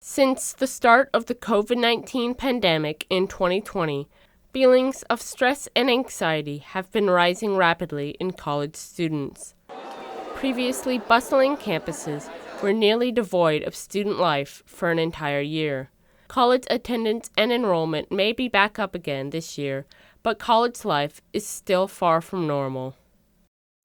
Since the start of the COVID-19 pandemic in 2020, feelings of stress and anxiety have been rising rapidly in college students. Previously bustling campuses were nearly devoid of student life for an entire year. College attendance and enrollment may be back up again this year, but college life is still far from normal.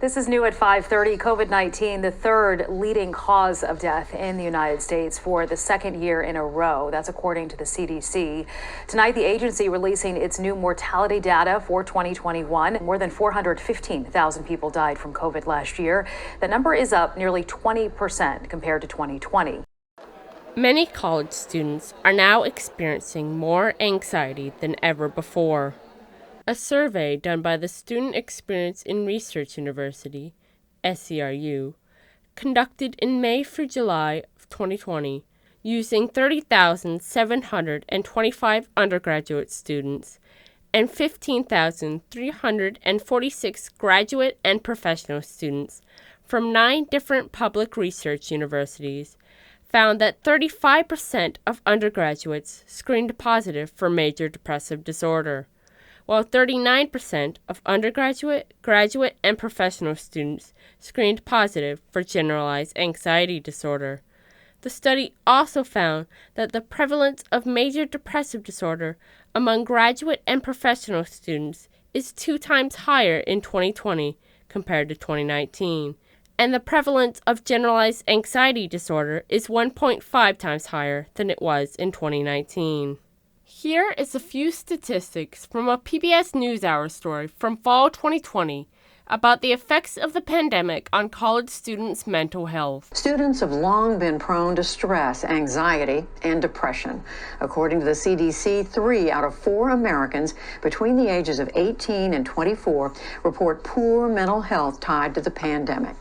This is new at 5:30. COVID-19, the third leading cause of death in the United States for the second year in a row. That's according to the CDC. Tonight, the agency releasing its new mortality data for 2021. More than 415,000 people died from COVID last year. The number is up nearly 20% compared to 2020. Many college students are now experiencing more anxiety than ever before. A survey done by the Student Experience in Research University, SERU, conducted in May through July of 2020, using 30,725 undergraduate students and 15,346 graduate and professional students from 9 different public research universities, found that 35% of undergraduates screened positive for major depressive disorder, while 39% of undergraduate, graduate, and professional students screened positive for generalized anxiety disorder. The study also found that the prevalence of major depressive disorder among graduate and professional students is 2 times higher in 2020 compared to 2019, and the prevalence of generalized anxiety disorder is 1.5 times higher than it was in 2019. Here is a few statistics from a PBS NewsHour story from fall 2020 about the effects of the pandemic on college students' mental health. Students have long been prone to stress, anxiety, and depression. According to the CDC, 3 out of 4 Americans between the ages of 18 and 24 report poor mental health tied to the pandemic.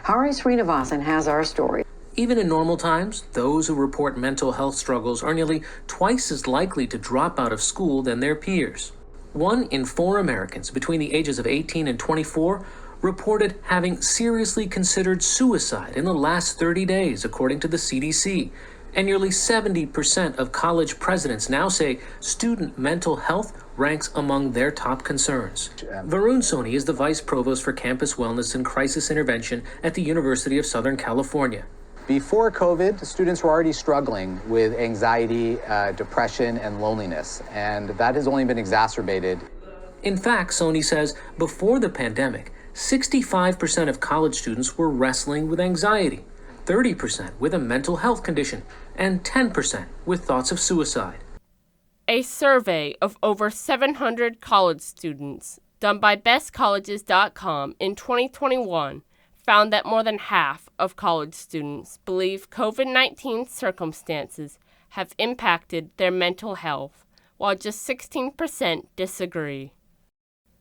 Hari Srinivasan has our story. Even in normal times, those who report mental health struggles are nearly twice as likely to drop out of school than their peers. 1 in 4 Americans between the ages of 18 and 24 reported having seriously considered suicide in the last 30 days, according to the CDC. And nearly 70% of college presidents now say student mental health ranks among their top concerns. Varun Soni is the vice provost for campus wellness and crisis intervention at the University of Southern California. Before COVID, students were already struggling with anxiety, depression, and loneliness, and that has only been exacerbated. In fact, Sony says before the pandemic, 65% of college students were wrestling with anxiety, 30% with a mental health condition, and 10% with thoughts of suicide. A survey of over 700 college students done by bestcolleges.com in 2021 found that more than half of college students believe COVID-19 circumstances have impacted their mental health, while just 16% disagree.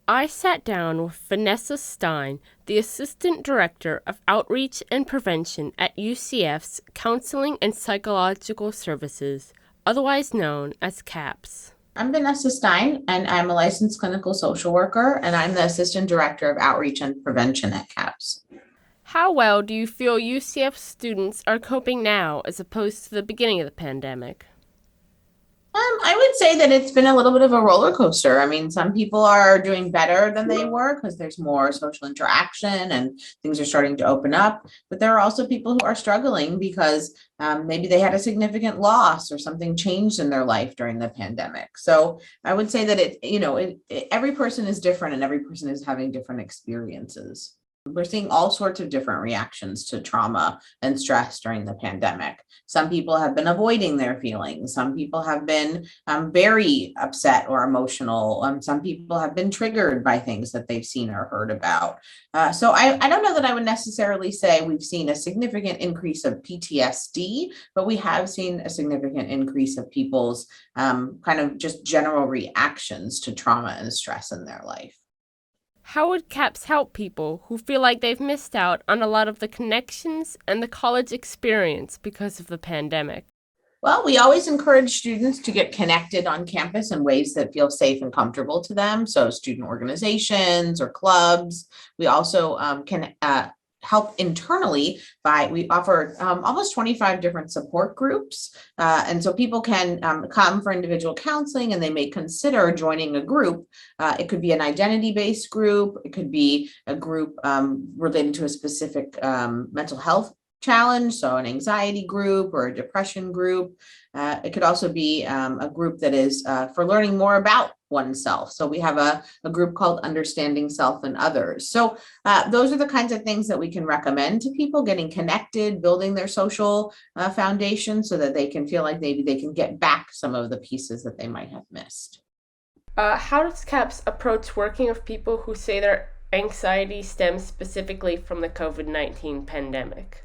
I sat down with Vanessa Stein, the Assistant Director of Outreach and Prevention at UCF's Counseling and Psychological Services, otherwise known as CAPS. I'm Vanessa Stein, and I'm a licensed clinical social worker, and I'm the Assistant Director of Outreach and Prevention at CAPS. How well do you feel UCF students are coping now as opposed to the beginning of the pandemic? I would say that it's been a little bit of a roller coaster. I mean, some people are doing better than they were because there's more social interaction and things are starting to open up. But there are also people who are struggling because maybe they had a significant loss or something changed in their life during the pandemic. So I would say that every person is different and every person is having different experiences. We're seeing all sorts of different reactions to trauma and stress during the pandemic. Some people have been avoiding their feelings. Some people have been very upset or emotional. Some people have been triggered by things that they've seen or heard about. So I don't know that I would necessarily say we've seen a significant increase of PTSD, but we have seen a significant increase of people's kind of just general reactions to trauma and stress in their life. How would CAPS help people who feel like they've missed out on a lot of the connections and the college experience because of the pandemic? Well, we always encourage students to get connected on campus in ways that feel safe and comfortable to them. So student organizations or clubs. We also can help internally by, we offer almost 25 different support groups. And so people can come for individual counseling and they may consider joining a group. It could be an identity-based group. It could be a group related to a specific mental health challenge, so an anxiety group or a depression group. It could also be a group that is for learning more about oneself. So we have a group called Understanding Self and Others. So those are the kinds of things that we can recommend to people: getting connected, building their social foundation so that they can feel like maybe they can get back some of the pieces that they might have missed. How does CAPS approach working with people who say their anxiety stems specifically from the COVID-19 pandemic?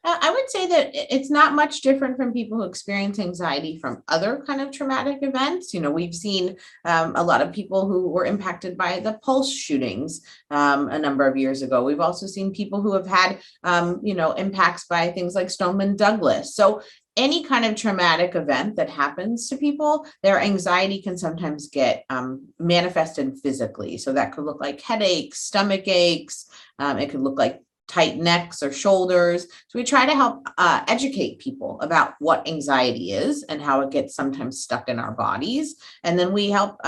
I would say that it's not much different from people who experience anxiety from other kind of traumatic events. You know, we've seen a lot of people who were impacted by the Pulse shootings a number of years ago. We've also seen people who have had, impacts by things like Stoneman Douglas. So any kind of traumatic event that happens to people, their anxiety can sometimes get manifested physically. So that could look like headaches, stomach aches. It could look like tight necks or shoulders. So we try to help educate people about what anxiety is and how it gets sometimes stuck in our bodies. And then we help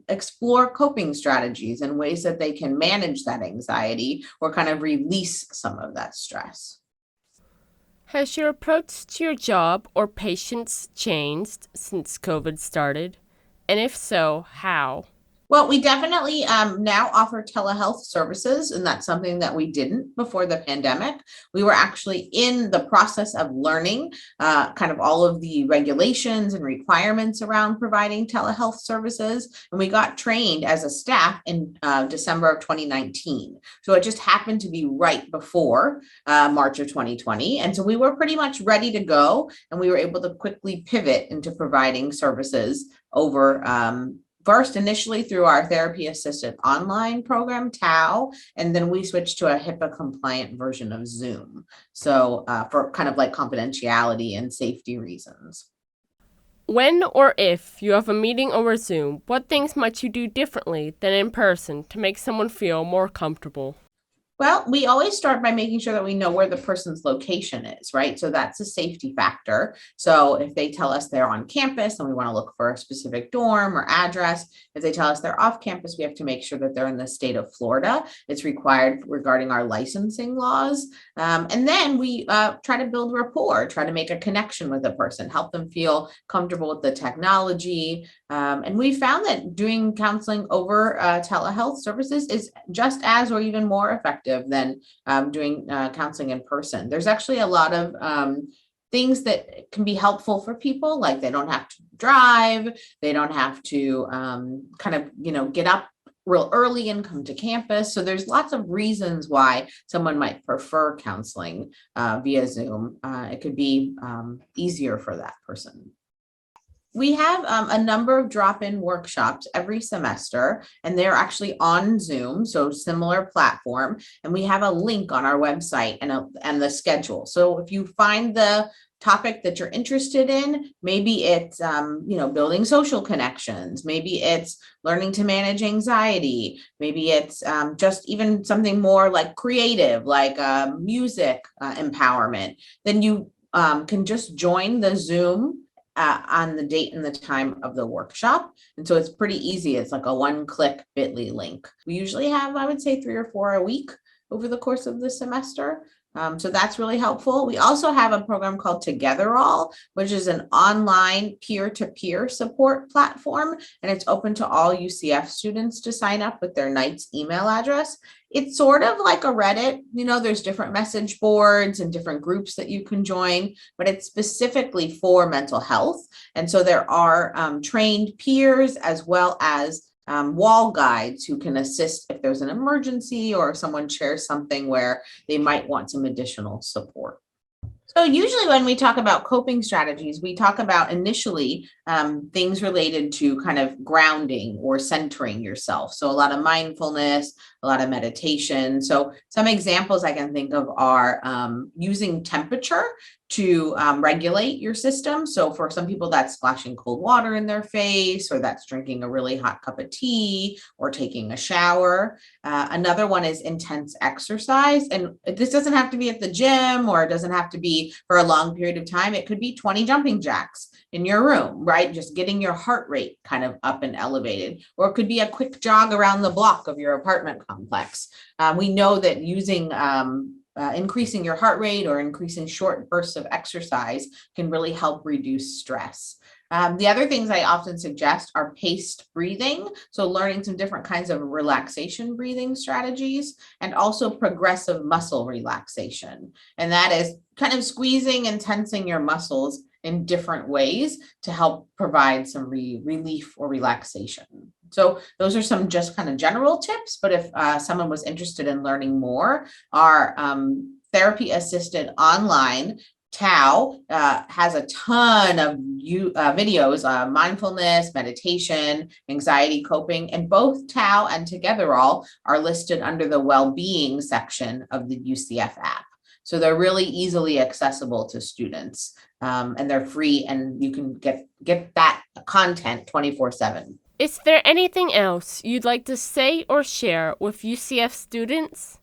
explore coping strategies and ways that they can manage that anxiety or kind of release some of that stress. Has your approach to your job or patients changed since COVID started? And if so, how? Well, we definitely now offer telehealth services, and that's something that we didn't before the pandemic. We were actually in the process of learning kind of all of the regulations and requirements around providing telehealth services, and we got trained as a staff in December of 2019. So it just happened to be right before March of 2020, and so we were pretty much ready to go, and we were able to quickly pivot into providing services over first, initially through our therapy assisted online program, TAO, and then we switched to a HIPAA compliant version of Zoom. So for kind of like confidentiality and safety reasons. When or if you have a meeting over Zoom, what things might you do differently than in person to make someone feel more comfortable? Well, we always start by making sure that we know where the person's location is, right? So that's a safety factor. So if they tell us they're on campus and we want to look for a specific dorm or address, if they tell us they're off campus, we have to make sure that they're in the state of Florida. It's required regarding our licensing laws. And then we try to build rapport, try to make a connection with the person, help them feel comfortable with the technology. And we found that doing counseling over telehealth services is just as or even more effective than doing counseling in person. There's actually a lot of things that can be helpful for people, like they don't have to drive, they don't have to get up real early and come to campus. So there's lots of reasons why someone might prefer counseling via Zoom. It could be easier for that person. We have a number of drop-in workshops every semester, and they're actually on Zoom, so similar platform. And we have a link on our website and the schedule. So if you find the topic that you're interested in, maybe it's building social connections, maybe it's learning to manage anxiety, maybe it's just even something more like creative, like music empowerment, then you can just join the Zoom on the date and the time of the workshop. And so it's pretty easy. It's like a one-click bit.ly link. We usually have, I would say, 3 or 4 a week over the course of the semester. So that's really helpful. We also have a program called Togetherall, which is an online peer-to-peer support platform, and it's open to all UCF students to sign up with their Knight's email address. It's sort of like a Reddit, there's different message boards and different groups that you can join, but it's specifically for mental health. And so there are trained peers as well as wall guides who can assist if there's an emergency or if someone shares something where they might want some additional support. So usually when we talk about coping strategies, we talk about initially things related to kind of grounding or centering yourself. So a lot of mindfulness, a lot of meditation. So some examples I can think of are using temperature to regulate your system. So for some people, that's splashing cold water in their face, or that's drinking a really hot cup of tea, or taking a shower. Another one is intense exercise. And this doesn't have to be at the gym, or it doesn't have to be for a long period of time. It could be 20 jumping jacks in your room, right? Just getting your heart rate kind of up and elevated. Or it could be a quick jog around the block of your apartment complex. We know that using increasing your heart rate or increasing short bursts of exercise can really help reduce stress. The other things I often suggest are paced breathing. So learning some different kinds of relaxation breathing strategies, and also progressive muscle relaxation. And that is kind of squeezing and tensing your muscles in different ways to help provide some relief or relaxation. So those are some just kind of general tips, but if someone was interested in learning more, our therapy assisted online Tao has a ton of videos, mindfulness, meditation, anxiety coping, and both Tao and Togetherall are listed under the well-being section of the UCF app. So they're really easily accessible to students, and they're free, and you can get that content 24/7. Is there anything else you'd like to say or share with UCF students?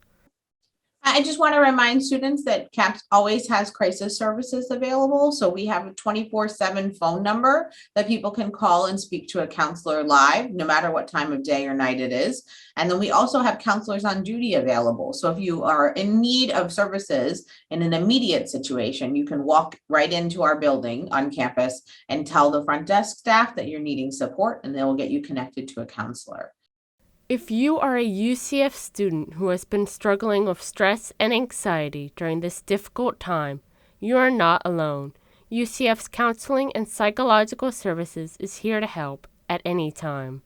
I just want to remind students that CAPS always has crisis services available. So we have a 24/7 phone number that people can call and speak to a counselor live, no matter what time of day or night it is. And then we also have counselors on duty available. So if you are in need of services in an immediate situation, you can walk right into our building on campus and tell the front desk staff that you're needing support, and they will get you connected to a counselor. If you are a UCF student who has been struggling with stress and anxiety during this difficult time, you are not alone. UCF's Counseling and Psychological Services is here to help at any time.